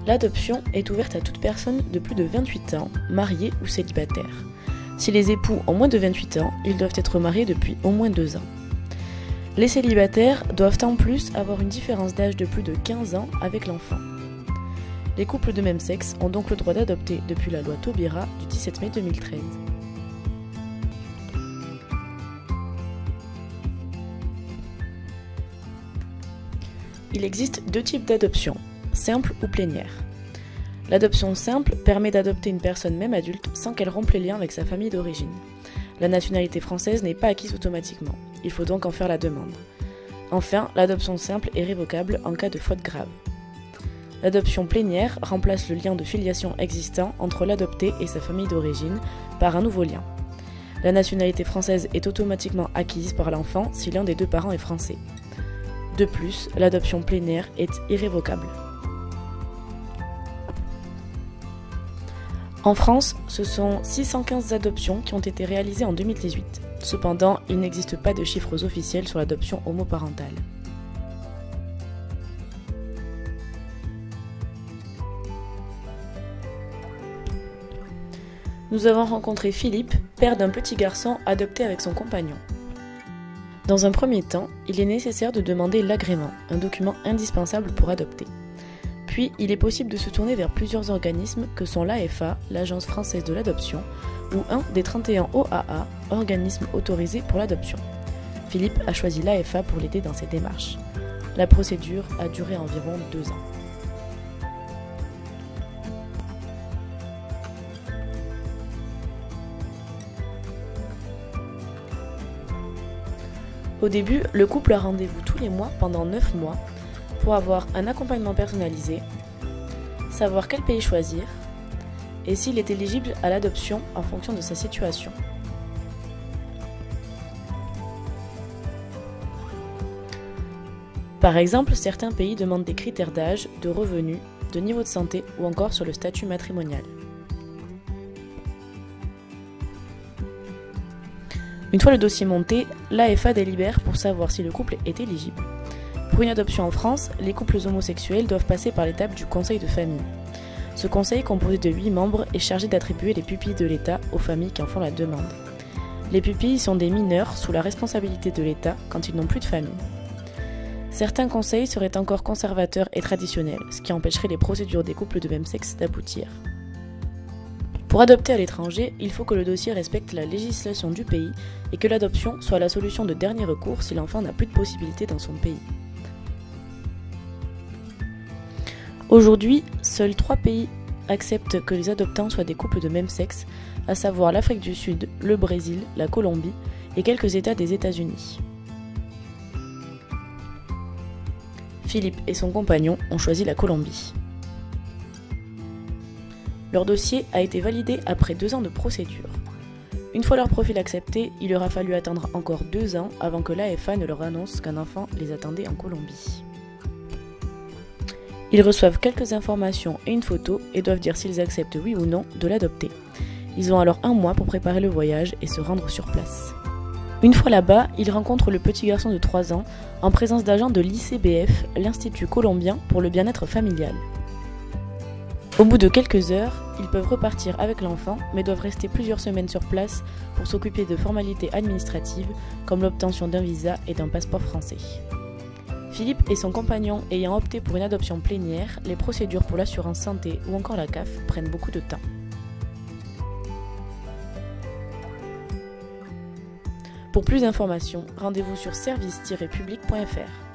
L'adoption est ouverte à toute personne de plus de 28 ans, mariée ou célibataire. Si les époux ont moins de 28 ans, ils doivent être mariés depuis au moins 2 ans. Les célibataires doivent en plus avoir une différence d'âge de plus de 15 ans avec l'enfant. Les couples de même sexe ont donc le droit d'adopter depuis la loi Taubira du 17 mai 2013. Il existe 2 types d'adoption, simple ou plénière. L'adoption simple permet d'adopter une personne même adulte sans qu'elle rompe les liens avec sa famille d'origine. La nationalité française n'est pas acquise automatiquement, il faut donc en faire la demande. Enfin, l'adoption simple est révocable en cas de faute grave. L'adoption plénière remplace le lien de filiation existant entre l'adopté et sa famille d'origine par un nouveau lien. La nationalité française est automatiquement acquise par l'enfant si l'un des 2 parents est français. De plus, l'adoption plénière est irrévocable. En France, ce sont 615 adoptions qui ont été réalisées en 2018. Cependant, il n'existe pas de chiffres officiels sur l'adoption homoparentale. Nous avons rencontré Philippe, père d'un petit garçon adopté avec son compagnon. Dans un premier temps, il est nécessaire de demander l'agrément, un document indispensable pour adopter. Puis, il est possible de se tourner vers plusieurs organismes que sont l'AFA, l'Agence française de l'adoption, ou un des 31 OAA, organismes autorisés pour l'adoption. Philippe a choisi l'AFA pour l'aider dans ses démarches. La procédure a duré environ 2 ans. Au début, le couple a rendez-vous tous les mois pendant 9 mois pour avoir un accompagnement personnalisé, savoir quel pays choisir et s'il est éligible à l'adoption en fonction de sa situation. Par exemple, certains pays demandent des critères d'âge, de revenus, de niveau de santé ou encore sur le statut matrimonial. Une fois le dossier monté, l'AFA délibère pour savoir si le couple est éligible. Pour une adoption en France, les couples homosexuels doivent passer par l'étape du conseil de famille. Ce conseil, composé de 8 membres, est chargé d'attribuer les pupilles de l'État aux familles qui en font la demande. Les pupilles sont des mineurs sous la responsabilité de l'État quand ils n'ont plus de famille. Certains conseils seraient encore conservateurs et traditionnels, ce qui empêcherait les procédures des couples de même sexe d'aboutir. Pour adopter à l'étranger, il faut que le dossier respecte la législation du pays et que l'adoption soit la solution de dernier recours si l'enfant n'a plus de possibilités dans son pays. Aujourd'hui, seuls 3 pays acceptent que les adoptants soient des couples de même sexe, à savoir l'Afrique du Sud, le Brésil, la Colombie et quelques États des États-Unis. Philippe et son compagnon ont choisi la Colombie. Leur dossier a été validé après 2 ans de procédure. Une fois leur profil accepté, il leur a fallu attendre encore 2 ans avant que l'AFA ne leur annonce qu'un enfant les attendait en Colombie. Ils reçoivent quelques informations et une photo et doivent dire s'ils acceptent oui ou non de l'adopter. Ils ont alors 1 mois pour préparer le voyage et se rendre sur place. Une fois là-bas, ils rencontrent le petit garçon de 3 ans en présence d'agents de l'ICBF, l'Institut colombien pour le bien-être familial. Au bout de quelques heures, ils peuvent repartir avec l'enfant, mais doivent rester plusieurs semaines sur place pour s'occuper de formalités administratives comme l'obtention d'un visa et d'un passeport français. Philippe et son compagnon ayant opté pour une adoption plénière, les procédures pour l'assurance santé ou encore la CAF prennent beaucoup de temps. Pour plus d'informations, rendez-vous sur service-public.fr.